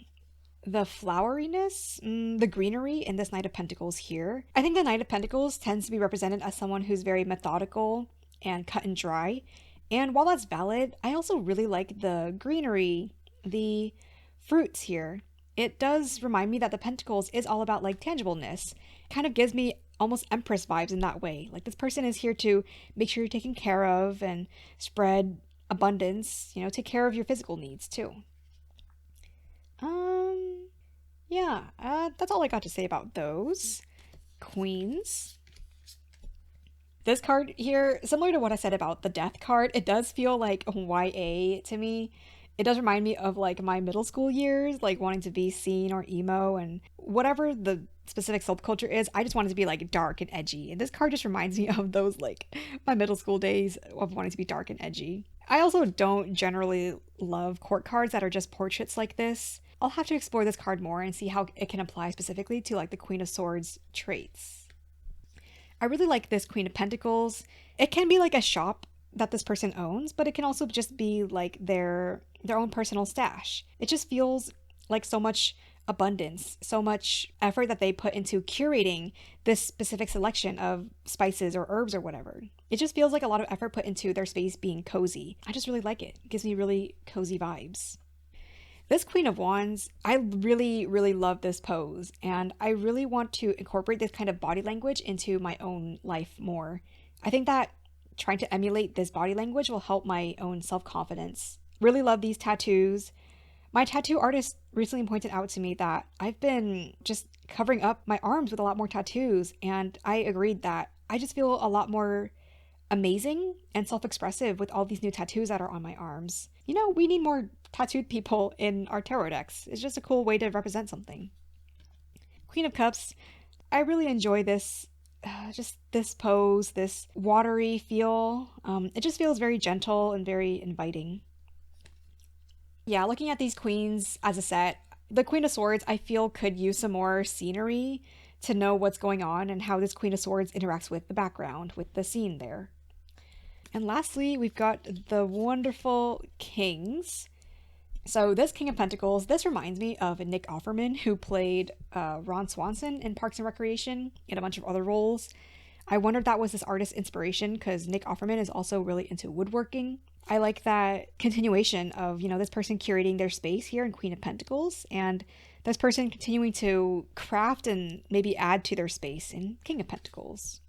floweriness, the greenery in this Knight of Pentacles here. I think the Knight of Pentacles tends to be represented as someone who's very methodical and cut and dry. And while that's valid, I also really like the greenery, the fruits here. It does remind me that the Pentacles is all about like tangibleness. It kind of gives me almost Empress vibes in that way. Like this person is here to make sure you're taken care of and spread abundance, take care of your physical needs too. Yeah, that's all I got to say about those. Queens. This card here, similar to what I said about the Death card, it does feel like YA to me. It does remind me of like my middle school years, like wanting to be scene or emo and whatever the specific subculture is. I just wanted to be like dark and edgy. And this card just reminds me of those like my middle school days of wanting to be dark and edgy. I also don't generally love court cards that are just portraits like this. I'll have to explore this card more and see how it can apply specifically to like the Queen of Swords traits. I really like this Queen of Pentacles. It can be like a shop that this person owns, but it can also just be like their own personal stash. It just feels like so much abundance, so much effort that they put into curating this specific selection of spices or herbs or whatever. It just feels like a lot of effort put into their space being cozy. I just really like it. It gives me really cozy vibes. This Queen of Wands, I really, really love this pose, and I really want to incorporate this kind of body language into my own life more. I think that trying to emulate this body language will help my own self-confidence. Really love these tattoos. My tattoo artist recently pointed out to me that I've been just covering up my arms with a lot more tattoos, and I agreed that I just feel a lot more amazing and self-expressive with all these new tattoos that are on my arms. We need more tattooed people in our tarot decks. It's just a cool way to represent something. Queen of Cups, I really enjoy this, just this pose, this watery feel. It just feels very gentle and very inviting. Yeah, looking at these queens as a set, the Queen of Swords I feel could use some more scenery to know what's going on and how this Queen of Swords interacts with the background, with the scene there. And lastly, we've got the wonderful Kings. So this King of Pentacles, this reminds me of Nick Offerman, who played Ron Swanson in Parks and Recreation and a bunch of other roles. I wonder if that was this artist's inspiration because Nick Offerman is also really into woodworking. I like that continuation of, this person curating their space here in Queen of Pentacles and this person continuing to craft and maybe add to their space in King of Pentacles.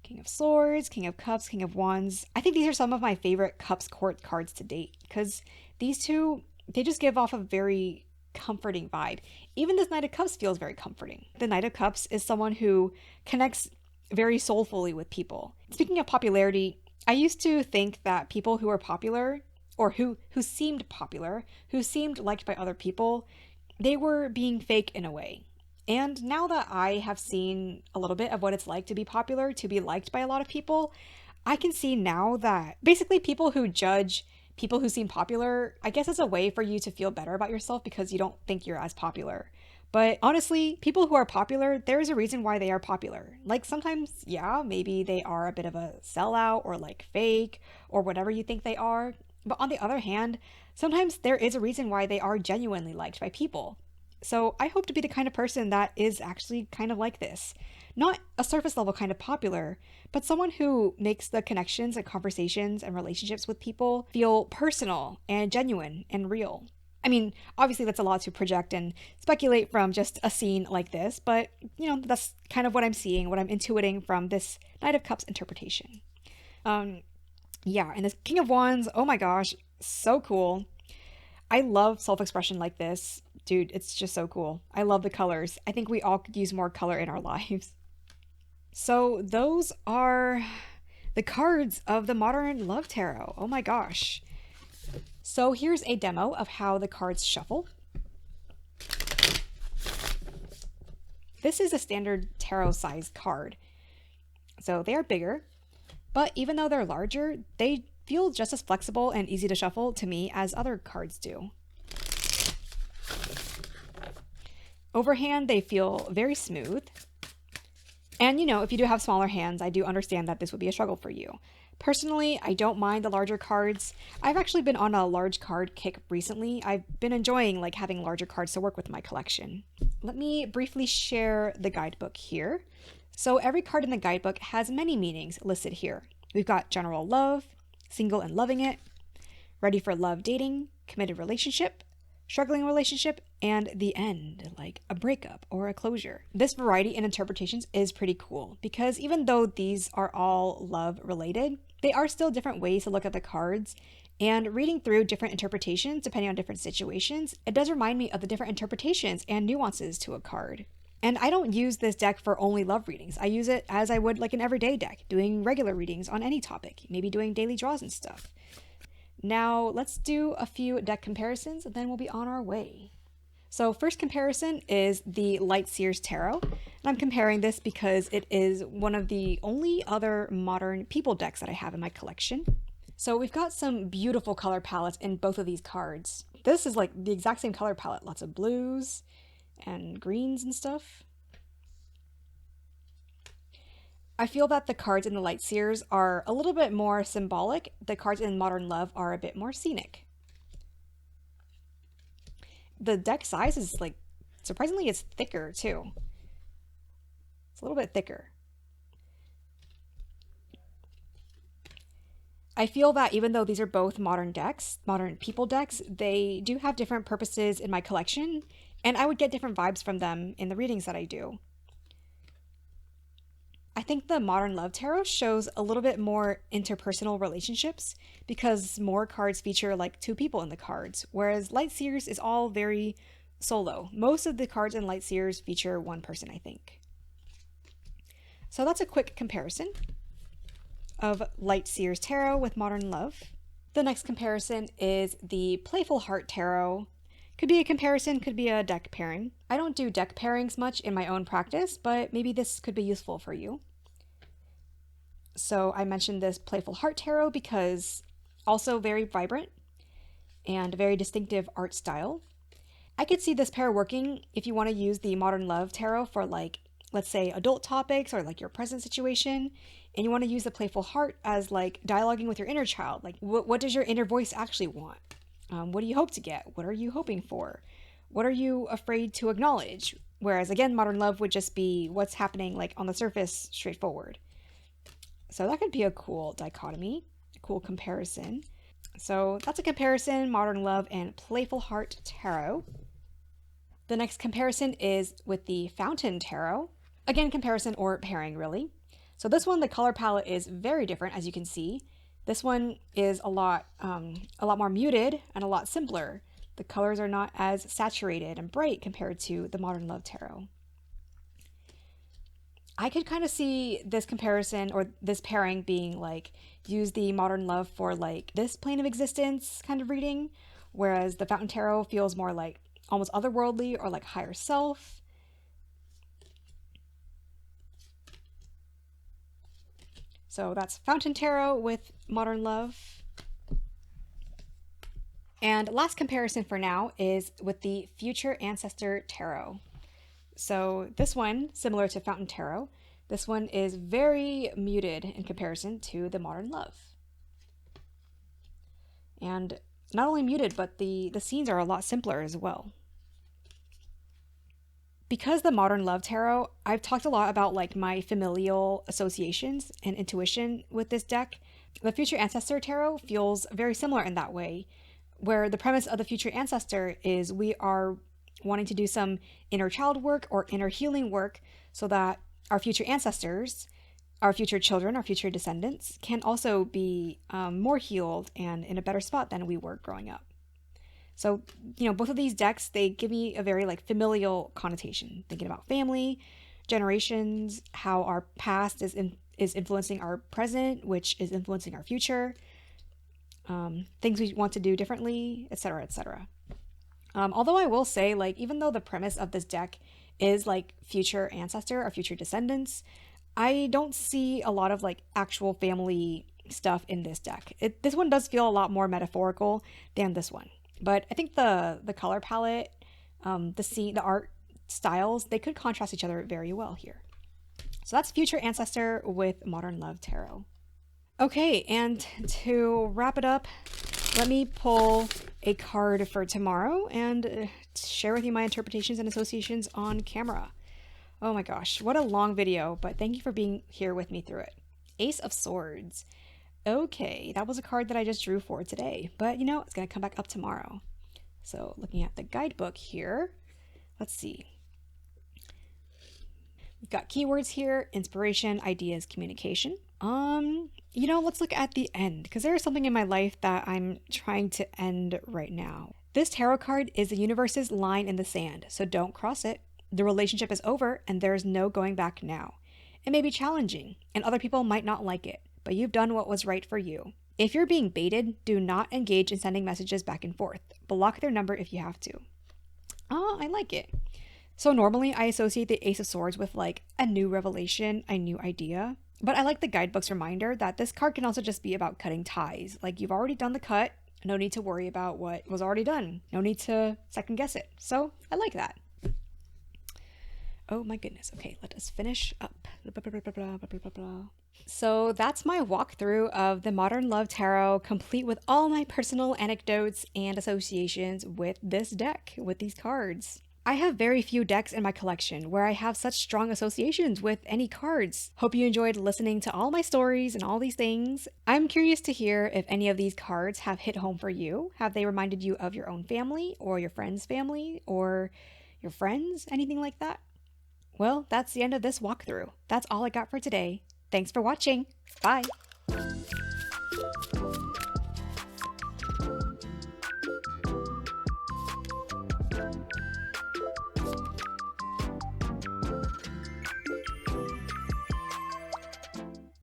King of Swords, King of Cups, King of Wands. I think these are some of my favorite Cups court cards to date because these two, they just give off a very comforting vibe. Even this Knight of Cups feels very comforting. The Knight of Cups is someone who connects very soulfully with people. Speaking of popularity, I used to think that people who are popular or who seemed popular, who seemed liked by other people, they were being fake in a way. And now that I have seen a little bit of what it's like to be popular, to be liked by a lot of people, I can see now that basically people who judge people who seem popular, I guess it's a way for you to feel better about yourself because you don't think you're as popular. But honestly, people who are popular, there is a reason why they are popular. Like sometimes, yeah, maybe they are a bit of a sellout or like fake or whatever you think they are. But on the other hand, sometimes there is a reason why they are genuinely liked by people. So I hope to be the kind of person that is actually kind of like this. Not a surface level kind of popular, but someone who makes the connections and conversations and relationships with people feel personal and genuine and real. I mean, obviously that's a lot to project and speculate from just a scene like this, but that's kind of what I'm seeing, what I'm intuiting from this Knight of Cups interpretation. Yeah, and this King of Wands, oh my gosh, so cool. I love self-expression like this. Dude, it's just so cool. I love the colors. I think we all could use more color in our lives. So those are the cards of the Modern Love Tarot. Oh my gosh. So here's a demo of how the cards shuffle. This is a standard tarot size card. So they are bigger, but even though they're larger, they feel just as flexible and easy to shuffle to me as other cards do. Overhand, they feel very smooth. And if you do have smaller hands, I do understand that this would be a struggle for you. Personally, I don't mind the larger cards. I've actually been on a large card kick recently. I've been enjoying having larger cards to work with in my collection. Let me briefly share the guidebook here. So every card in the guidebook has many meanings listed here. We've got general love, single and loving it, ready for love dating, committed relationship, struggling relationship, and the end, like a breakup or a closure. This variety in interpretations is pretty cool because even though these are all love related, they are still different ways to look at the cards. And reading through different interpretations depending on different situations, it does remind me of the different interpretations and nuances to a card. And I don't use this deck for only love readings. I use it as I would like an everyday deck, doing regular readings on any topic, maybe doing daily draws and stuff. Now let's do a few deck comparisons and then we'll be on our way. So first comparison is the Light Seers Tarot. And I'm comparing this because it is one of the only other modern people decks that I have in my collection. So we've got some beautiful color palettes in both of these cards. This is like the exact same color palette, lots of blues and greens and stuff. I feel that the cards in the Light Seers are a little bit more symbolic. The cards in Modern Love are a bit more scenic. The deck size is like, surprisingly, it's thicker too. It's a little bit thicker. I feel that even though these are both modern decks, modern people decks, they do have different purposes in my collection, and I would get different vibes from them in the readings that I do. I think the Modern Love Tarot shows a little bit more interpersonal relationships because more cards feature like two people in the cards, whereas Light Seers is all very solo. Most of the cards in Light Seers feature one person, I think. So that's a quick comparison of Light Seers Tarot with Modern Love. The next comparison is the Playful Heart Tarot. Could be a comparison, could be a deck pairing. I don't do deck pairings much in my own practice, but maybe this could be useful for you. So I mentioned this Playful Heart Tarot because also very vibrant and very distinctive art style. I could see this pair working if you want to use the Modern Love Tarot for like, let's say adult topics or like your present situation, and you want to use the Playful Heart as like dialoguing with your inner child. Like what does your inner voice actually want? What do you hope to get? What are you hoping for? What are you afraid to acknowledge? Whereas again, Modern Love would just be what's happening like on the surface, straightforward. So that could be a cool dichotomy, a cool comparison. So that's a comparison, Modern Love and Playful Heart Tarot. The next comparison is with the Fountain Tarot. Again, comparison or pairing really. So this one, the color palette is very different, as you can see. This one is a lot more muted and a lot simpler. The colors are not as saturated and bright compared to the Modern Love Tarot. I could kind of see this comparison or this pairing being like, use the Modern Love for like this plane of existence kind of reading, whereas the Fountain Tarot feels more like almost otherworldly or like higher self. So that's Fountain Tarot with Modern Love. And last comparison for now is with the Future Ancestor Tarot. So this one, similar to Fountain Tarot, this one is very muted in comparison to the Modern Love. And not only muted, but the scenes are a lot simpler as well. Because the Modern Love Tarot, I've talked a lot about like my familial associations and intuition with this deck. The Future Ancestor Tarot feels very similar in that way, where the premise of the Future Ancestor is we are wanting to do some inner child work or inner healing work so that our future ancestors, our future children, our future descendants can also be more healed and in a better spot than we were growing up. So, you know, both of these decks, they give me a very like familial connotation, thinking about family, generations, how our past is influencing our present, which is influencing our future, things we want to do differently, etc., etc. Although I will say, like, even though the premise of this deck is like future ancestor or future descendants, I don't see a lot of like actual family stuff in this deck. This one does feel a lot more metaphorical than this one. But I think the color palette, the art styles, they could contrast each other very well here. So that's Future Ancestor with Modern Love Tarot. Okay, and to wrap it up, let me pull a card for tomorrow and share with you my interpretations and associations on camera. Oh my gosh, what a long video, but thank you for being here with me through it. Ace of Swords. Okay, that was a card that I just drew for today, but you know, it's going to come back up tomorrow. So looking at the guidebook here, let's see. We've got keywords here: inspiration, ideas, communication. Let's look at the end, because there is something in my life that I'm trying to end right now. This tarot card is the universe's line in the sand, so don't cross it. The relationship is over and there is no going back now. It may be challenging and other people might not like it, but you've done what was right for you. If you're being baited, do not engage in sending messages back and forth. Block their number if you have to. Oh, I like it. So normally I associate the Ace of Swords with like a new revelation, a new idea. But I like the guidebook's reminder that this card can also just be about cutting ties. Like, you've already done the cut, no need to worry about what was already done. No need to second guess it. So I like that. Oh my goodness. Okay, let us finish up. So that's my walkthrough of the Modern Love Tarot, complete with all my personal anecdotes and associations with this deck, with these cards. I have very few decks in my collection where I have such strong associations with any cards. Hope you enjoyed listening to all my stories and all these things. I'm curious to hear if any of these cards have hit home for you. Have they reminded you of your own family or your friend's family or your friends, anything like that? Well, that's the end of this walkthrough. That's all I got for today. Thanks for watching. Bye.